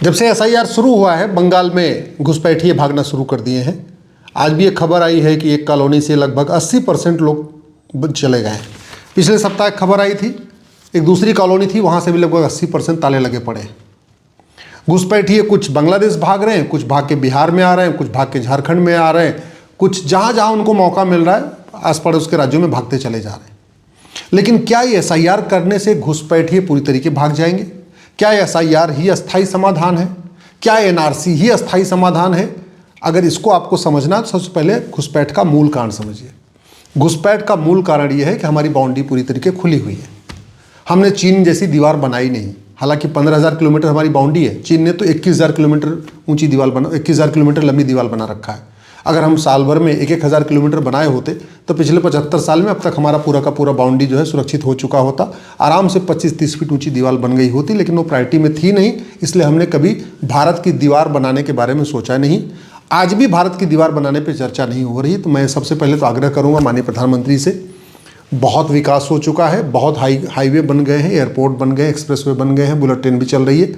जब से एसआईआर शुरू हुआ है, बंगाल में घुसपैठिए भागना शुरू कर दिए हैं। आज भी एक खबर आई है कि एक कॉलोनी से लगभग 80% लोग चले गए हैं। पिछले सप्ताह एक खबर आई थी, एक दूसरी कॉलोनी थी, वहाँ से भी लगभग 80% ताले लगे पड़े हैं। घुसपैठिए कुछ बांग्लादेश भाग रहे हैं, कुछ भाग के बिहार में आ रहे हैं, कुछ भाग के झारखंड में आ रहे हैं, कुछ जहाँ जहाँ उनको मौका मिल रहा है आस पड़ोस के राज्यों में भागते चले जा रहे हैं। लेकिन क्या ये एसआईआर करने से घुसपैठिए पूरी तरीके भाग जाएंगे? क्या एसआईआर ही अस्थायी समाधान है? क्या एनआरसी ही अस्थायी समाधान है? अगर इसको आपको समझना तो सबसे पहले घुसपैठ का मूल कारण समझिए। घुसपैठ का मूल कारण ये है कि हमारी बाउंड्री पूरी तरीके खुली हुई है। हमने चीन जैसी दीवार बनाई नहीं। हालांकि 15,000 किलोमीटर हमारी बाउंड्री है, चीन ने तो 21,000 किलोमीटर ऊंची दीवार बना 21,000 किलोमीटर लंबी दीवार बना रखा है। अगर हम साल भर में 1,000 किलोमीटर बनाए होते तो पिछले 75 साल में अब तक हमारा पूरा का पूरा बाउंड्री जो है सुरक्षित हो चुका होता। आराम से 25-30 फीट ऊंची दीवार बन गई होती, लेकिन वो प्रायोरिटी में थी नहीं, इसलिए हमने कभी भारत की दीवार बनाने के बारे में सोचा नहीं। आज भी भारत की दीवार बनाने पर चर्चा नहीं हो रही। तो मैं सबसे पहले तो आग्रह करूँगा माननीय प्रधानमंत्री से, बहुत विकास हो चुका है, बहुत हाईवे बन गए हैं, एयरपोर्ट बन गए, एक्सप्रेसवे बन गए हैं, बुलेट ट्रेन भी चल रही है।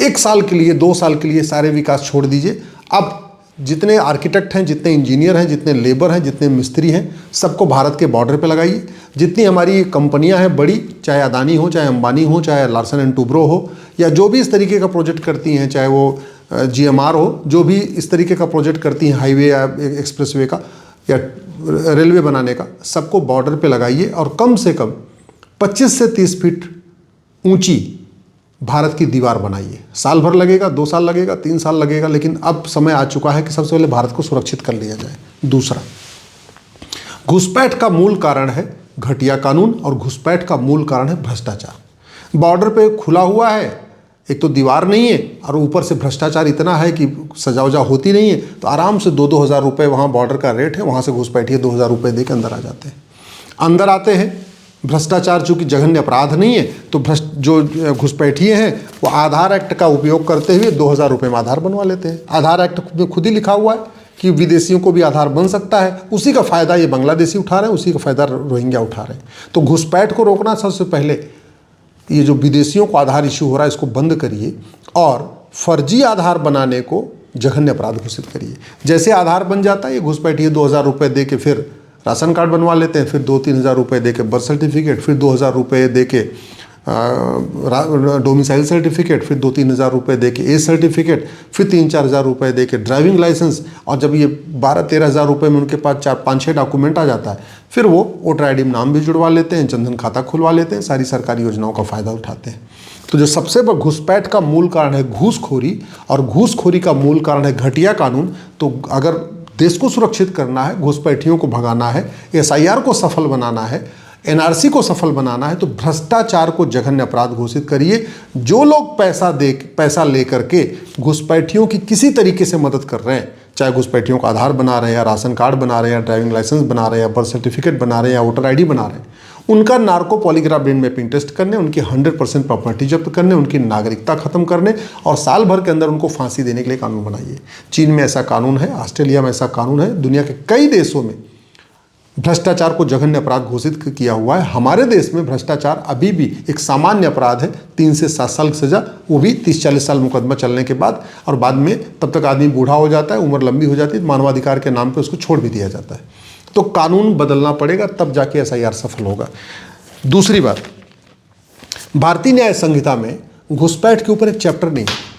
1 साल के लिए 2 साल के लिए सारे विकास छोड़ दीजिए। अब जितने आर्किटेक्ट हैं, जितने इंजीनियर हैं, जितने लेबर हैं, जितने मिस्त्री हैं, सबको भारत के बॉर्डर पे लगाइए। जितनी हमारी कंपनियां हैं बड़ी, चाहे अदानी हो, चाहे अंबानी हो, चाहे लार्सन एंड टूब्रो हो, या जो भी इस तरीके का प्रोजेक्ट करती हैं, चाहे वो जीएमआर हो, जो भी इस तरीके का प्रोजेक्ट करती हैं हाईवे या एक्सप्रेसवे का या रेलवे बनाने का, सबको बॉर्डर पे लगाइए और कम से कम 25 से 30 फीट ऊंची भारत की दीवार बनाइए। साल भर लगेगा, 2 साल लगेगा, 3 साल लगेगा, लेकिन अब समय आ चुका है कि सबसे पहले भारत को सुरक्षित कर लिया जाए। दूसरा, घुसपैठ का मूल कारण है घटिया कानून और घुसपैठ का मूल कारण है भ्रष्टाचार। बॉर्डर पे खुला हुआ है, एक तो दीवार नहीं है और ऊपर से भ्रष्टाचार इतना है कि सजा वजा होती नहीं है, तो आराम से 2-2 हज़ार रुपये वहाँ बॉर्डर का रेट है, वहाँ से घुसपैठिए 2 हज़ार रुपये दे के अंदर आ जाते हैं। अंदर आते हैं, भ्रष्टाचार चूँकि जघन्य अपराध नहीं है, तो जो घुसपैठिए हैं वो आधार एक्ट का उपयोग करते हुए 2 हज़ार रुपये में आधार बनवा लेते हैं। आधार एक्ट में खुद ही लिखा हुआ है कि विदेशियों को भी आधार बन सकता है। उसी का फ़ायदा ये बांग्लादेशी उठा रहे हैं, उसी का फ़ायदा रोहिंग्या उठा रहे हैं। तो घुसपैठ को रोकना सबसे पहले, ये जो विदेशियों को आधार इशू हो रहा है इसको बंद करिए और फर्जी आधार बनाने को जघन्य अपराध घोषित करिए। जैसे आधार बन जाता है, ये घुसपैठिए 2 हज़ार रुपये दे के फिर राशन कार्ड बनवा लेते हैं, फिर 2-3 हज़ार रुपये दे के बर्थ सर्टिफिकेट, फिर 2 हज़ार रुपये दे के डोमिसाइल सर्टिफिकेट, फिर 2-3 हज़ार रुपये दे के एज सर्टिफिकेट, फिर 3-4 हज़ार रुपये दे के ड्राइविंग लाइसेंस। और जब ये 12-13 हज़ार रुपये में उनके पास 4-5-6 डॉक्यूमेंट आ जाता है, फिर वो वोटर आई डी में नाम भी जुड़वा लेते हैं, जनधन खाता खुलवा लेते हैं, सारी सरकारी योजनाओं का फ़ायदा उठाते हैं। तो जो सबसे बड़ा घुसपैठ का मूल कारण है घूसखोरी, और घूसखोरी का मूल कारण है घटिया कानून। तो अगर देश को सुरक्षित करना है, घुसपैठियों को भगाना है, एसआईआर को सफल बनाना है, एनआरसी को सफल बनाना है, तो भ्रष्टाचार को जघन्य अपराध घोषित करिए। जो लोग पैसा लेकर के घुसपैठियों की किसी तरीके से मदद कर रहे हैं, चाहे घुसपैठियों का आधार बना रहे हैं, या राशन कार्ड बना रहे हैं, या ड्राइविंग लाइसेंस बना रहे हैं, या बर्थ सर्टिफिकेट बना रहे हैं, या वोटर आईडी बना रहे हैं, उनका narco polygraph brain mapping test करने, उनकी 100% प्रॉपर्टी जब्त करने, उनकी नागरिकता खत्म करने और साल भर के अंदर उनको फांसी देने के लिए कानून बनाइए। चीन में ऐसा कानून है, ऑस्ट्रेलिया में ऐसा कानून है, दुनिया के कई देशों में भ्रष्टाचार को जघन्य अपराध घोषित किया हुआ है। हमारे देश में भ्रष्टाचार अभी भी एक सामान्य अपराध है, 3 से 7 साल की सजा, वो भी 30-40 साल मुकदमा चलने के बाद, और बाद में तब तक आदमी बूढ़ा हो जाता है, उम्र लंबी हो जाती है, मानवाधिकार के नाम पर उसको छोड़ भी दिया जाता है। तो कानून बदलना पड़ेगा, तब जाके एसआईआर सफल होगा। दूसरी बात, भारतीय न्याय संहिता में घुसपैठ के ऊपर एक चैप्टर नहीं है।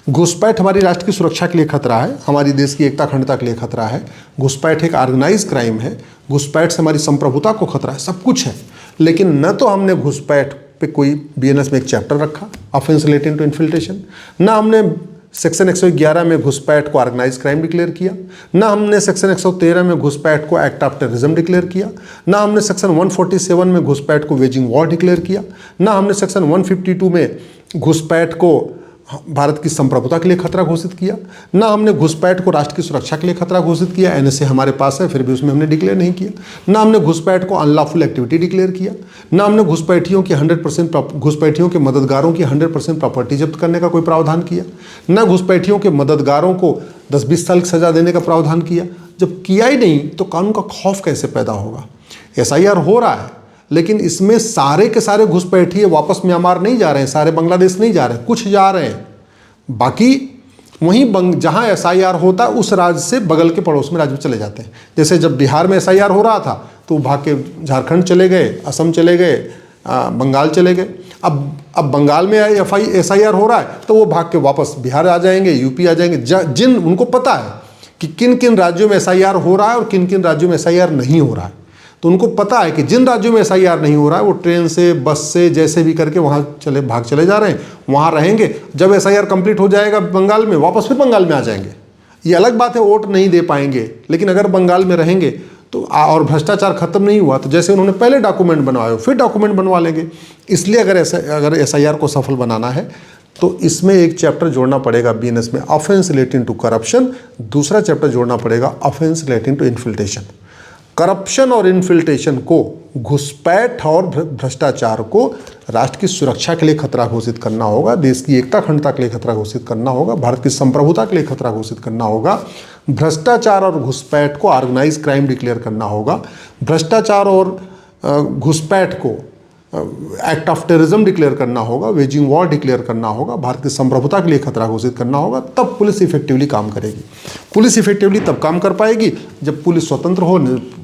घुसपैठ हमारी राष्ट्र की सुरक्षा के लिए खतरा है, हमारी देश की एकता अखंडता के लिए खतरा है। घुसपैठ एक ऑर्गेनाइज क्राइम है, घुसपैठ से हमारी संप्रभुता को खतरा है, सब कुछ है। लेकिन न तो हमने घुसपैठ पे कोई बीएनएस में एक चैप्टर रखा, ऑफेंस रिलेटेड टू इन्फिल्ट्रेशन, न हमने सेक्शन 111 में घुसपैठ को ऑर्गेनाइज क्राइम डिक्लेयर किया, ना हमने सेक्शन 113 में घुसपैठ को एक्ट ऑफ टेररिज्म डिक्लेयर किया, ना हमने सेक्शन 147 में घुसपैठ को वेजिंग वॉर डिक्लेयर किया, ना हमने सेक्शन 152 में घुसपैठ को भारत की संप्रभुता के लिए खतरा घोषित किया, ना हमने घुसपैठ को राष्ट्र की सुरक्षा के लिए खतरा घोषित किया। एनएसए हमारे पास है, फिर भी उसमें हमने डिक्लेयर नहीं किया। ना हमने घुसपैठ को अनलॉफुल एक्टिविटी डिक्लेयर किया, ना हमने घुसपैठियों की 100% घुसपैठियों के मददगारों की 100% प्रॉपर्टी जब्त करने का कोई प्रावधान किया, ना घुसपैठियों के मददगारों को 10-20 साल की सजा देने का प्रावधान किया। जब किया ही नहीं तो कानून का खौफ कैसे पैदा होगा? एसआईआर हो रहा है, लेकिन इसमें सारे के सारे घुसपैठिए वापस म्यांमार नहीं जा रहे हैं, सारे बांग्लादेश नहीं जा रहे हैं, कुछ जा रहे हैं। बाकी वहीं जहाँ एसआईआर होता है उस राज्य से बगल के पड़ोस में राज्य में चले जाते हैं। जैसे जब बिहार में एसआईआर हो रहा था तो वो भाग के झारखंड चले गए, असम चले गए, बंगाल चले गए। अब बंगाल में एसआईआर हो रहा है तो वो भाग के वापस बिहार आ जाएंगे, यूपी आ जाएंगे। जिन उनको पता है कि किन किन राज्यों में एसआईआर हो रहा है और किन किन राज्यों में एसआईआर नहीं हो रहा है, तो उनको पता है कि जिन राज्यों में एसआईआर नहीं हो रहा है वो ट्रेन से, बस से, जैसे भी करके वहाँ भाग चले जा रहे हैं, वहाँ रहेंगे। जब एसआईआर कंप्लीट हो जाएगा बंगाल में, वापस फिर बंगाल में आ जाएंगे। ये अलग बात है वोट नहीं दे पाएंगे, लेकिन अगर बंगाल में रहेंगे तो और भ्रष्टाचार खत्म नहीं हुआ तो जैसे उन्होंने पहले डॉक्यूमेंट बनवाए फिर डॉक्यूमेंट बनवा लेंगे। इसलिए अगर एसआईआर को सफल बनाना है तो इसमें एक चैप्टर जोड़ना पड़ेगा बीएनएस में, ऑफेंस रिलेटिंग टू करप्शन। दूसरा चैप्टर जोड़ना पड़ेगा offence relating to infiltration. Corruption और इन्फिल्ट्रेशन को, घुसपैठ और भ्रष्टाचार को राष्ट्र की सुरक्षा के लिए खतरा घोषित करना होगा, देश की एकता अखंडता के लिए खतरा घोषित करना होगा, भारत की संप्रभुता के लिए खतरा घोषित करना होगा। भ्रष्टाचार और घुसपैठ को ऑर्गेनाइज क्राइम डिक्लेयर करना होगा। भ्रष्टाचार और घुसपैठ को एक्ट ऑफ टेररिज्म डिक्लेयर करना होगा, वेजिंग वॉर डिक्लेयर करना होगा, भारत की संप्रभुता के लिए खतरा घोषित करना होगा। तब पुलिस इफेक्टिवली काम करेगी। पुलिस इफेक्टिवली तब काम कर पाएगी जब पुलिस स्वतंत्र हो,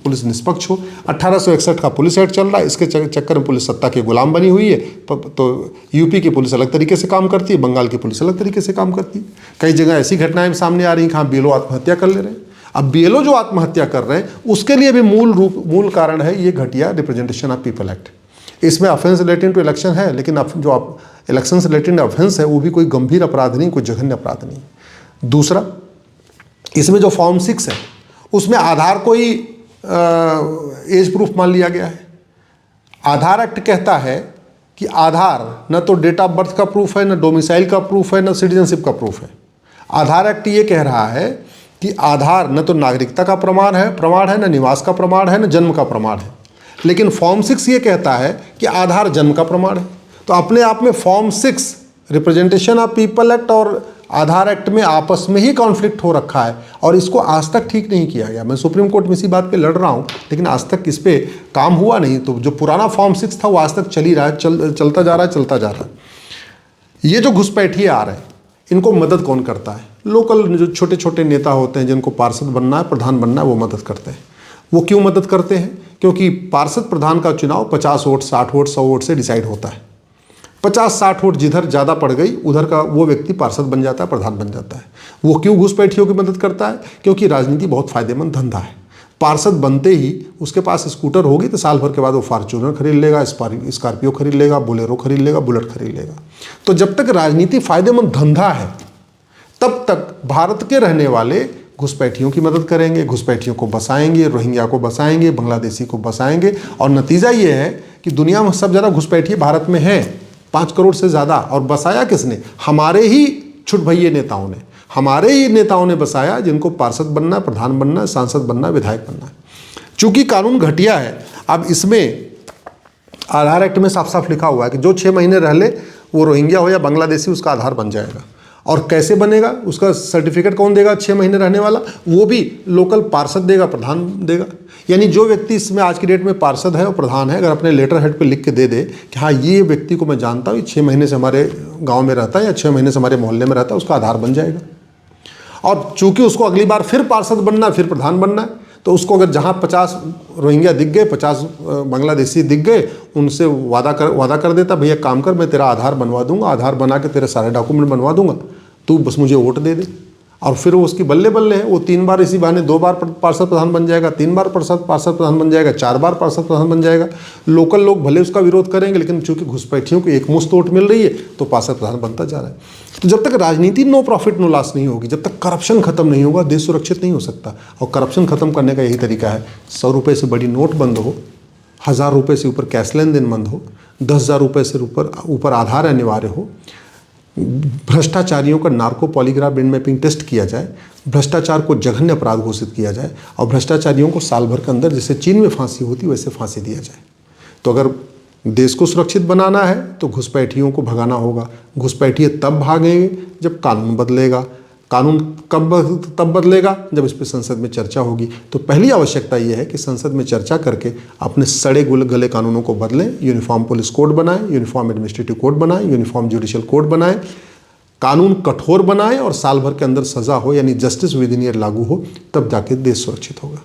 पुलिस निष्पक्ष हो। 1861 का पुलिस एक्ट चल रहा है, इसके चक्कर में पुलिस सत्ता की गुलाम बनी हुई है। तो यूपी की पुलिस अलग तरीके से काम करती है, बंगाल की पुलिस अलग तरीके से काम करती है। कई जगह ऐसी घटनाएं सामने आ रही हैं कि हाँ बीएलओ आत्महत्या कर ले रहे हैं। अब बीएलओ जो आत्महत्या कर रहे हैं उसके लिए भी मूल कारण है ये घटिया रिप्रेजेंटेशन ऑफ पीपल एक्ट। इसमें ऑफेंस रिलेटिंग टू इलेक्शन है, लेकिन जो इलेक्शन से रिलेटेड ऑफेंस है वो भी कोई गंभीर अपराध नहीं, कोई जघन्य अपराध नहीं। दूसरा, इसमें जो फॉर्म 6 है उसमें आधार को ही एज प्रूफ मान लिया गया है। आधार एक्ट कहता है कि आधार न तो डेट ऑफ बर्थ का प्रूफ है, न डोमिसाइल का प्रूफ है, न सिटीजनशिप का प्रूफ है। आधार एक्ट ये कह रहा है कि आधार न तो नागरिकता का प्रमाण है, न निवास का प्रमाण है, न जन्म का प्रमाण है। लेकिन फॉर्म 6 ये कहता है कि आधार जन्म का प्रमाण है। तो अपने आप में form 6 representation of people act और आधार एक्ट में आपस में ही कॉन्फ्लिक्ट हो रखा है और इसको आज तक ठीक नहीं किया गया। मैं सुप्रीम कोर्ट में इसी बात पे लड़ रहा हूँ, लेकिन आज तक इस पे काम हुआ नहीं। तो जो पुराना फॉर्म 6 था वो आज तक चल ही रहा है, चलता जा रहा है। ये जो घुसपैठिए आ रहे हैं इनको मदद कौन करता है? लोकल जो छोटे छोटे नेता होते हैं जिनको पार्षद बनना है, प्रधान बनना है, वो मदद करते हैं। वो क्यों मदद करते हैं? क्योंकि पार्षद प्रधान का चुनाव 50 वोट, 60 वोट, 100 वोट से डिसाइड होता है। 50-60 वोट जिधर ज़्यादा पड़ गई उधर का वो व्यक्ति पार्षद बन जाता है, प्रधान बन जाता है। वो क्यों घुसपैठियों की मदद करता है? क्योंकि राजनीति बहुत फायदेमंद धंधा है। पार्षद बनते ही उसके पास स्कूटर होगी तो साल भर के बाद वो फॉर्च्यूनर खरीद लेगा, स्कॉर्पियो खरीद लेगा, बोलेरो खरीद लेगा, बुलेट खरीद लेगा। तो जब तक राजनीति फायदेमंद धंधा है तब तक भारत के रहने वाले घुसपैठियों की मदद करेंगे, घुसपैठियों को बसाएंगे, रोहिंग्या को बसाएंगे, बांग्लादेशी को बसाएंगे। और नतीजा ये है कि दुनिया में सबसे ज़्यादा घुसपैठिए भारत में हैं, 5 करोड़ से ज़्यादा। और बसाया किसने? हमारे ही छुटभइये नेताओं ने, हमारे ही नेताओं ने बसाया, जिनको पार्षद बनना है, प्रधान बनना है, सांसद बनना है, विधायक बनना है। चूंकि कानून घटिया है, अब इसमें आधार एक्ट में साफ साफ लिखा हुआ है कि जो 6 महीने रह ले, वो रोहिंग्या हो या बांग्लादेशी, उसका आधार बन जाएगा। और कैसे बनेगा? उसका सर्टिफिकेट कौन देगा? 6 महीने रहने वाला, वो भी लोकल पार्षद देगा, प्रधान देगा। यानी जो व्यक्ति इसमें आज की डेट में पार्षद है और प्रधान है, अगर अपने लेटर हेड पे लिख के दे दे कि हाँ ये व्यक्ति को मैं जानता हूँ, 6 महीने से हमारे गांव में रहता है या 6 महीने से हमारे मोहल्ले में रहता है, उसका आधार बन जाएगा। और चूंकि उसको अगली बार फिर पार्षद बनना है, फिर प्रधान बनना है, तो उसको अगर जहाँ 50 रोहिंग्या दिख गए, 50 बांग्लादेशी दिख गए, उनसे वादा कर देता, भैया काम कर, मैं तेरा आधार बनवा दूंगा, आधार बना के तेरे सारे डॉक्यूमेंट बनवा दूंगा, तू बस मुझे वोट दे दे। और फिर वो उसकी बल्ले बल्ले है, वो 3 बार इसी बहाने 2 बार पार्षद प्रधान बन जाएगा, 3 बार पार्षद प्रधान बन जाएगा, 4 बार पार्षद प्रधान बन जाएगा। लोकल लोग भले उसका विरोध करेंगे, लेकिन चूंकि घुसपैठियों को एक मुश्त वोट मिल रही है तो पार्षद प्रधान बनता जा रहा है। तो जब तक राजनीति नो प्रॉफिट नो लॉस नहीं होगी, जब तक करप्शन खत्म नहीं होगा, देश सुरक्षित नहीं हो सकता। और करप्शन खत्म करने का यही तरीका है, 100 रुपये से बड़ी नोट बंद हो, 1000 रुपये से ऊपर कैश लेन देन बंद हो, 10,000 रुपये से ऊपर आधार अनिवार्य हो, भ्रष्टाचारियों का narco polygraph brain mapping test किया जाए, भ्रष्टाचार को जघन्य अपराध घोषित किया जाए और भ्रष्टाचारियों को साल भर के अंदर जैसे चीन में फांसी होती वैसे फांसी दिया जाए। तो अगर देश को सुरक्षित बनाना है तो घुसपैठियों को भगाना होगा। घुसपैठिए तब भागेंगे जब कानून बदलेगा। कानून तब बदलेगा जब इस पर संसद में चर्चा होगी। तो पहली आवश्यकता यह है कि संसद में चर्चा करके अपने सड़े गले कानूनों को बदलें, यूनिफॉर्म पुलिस कोड बनाएं, यूनिफॉर्म एडमिनिस्ट्रेटिव कोड बनाएं, यूनिफॉर्म जुडिशियल कोड बनाएं, कानून कठोर बनाए और साल भर के अंदर सज़ा हो, यानी जस्टिस विद इन ईयर लागू हो, तब जाके देश सुरक्षित होगा।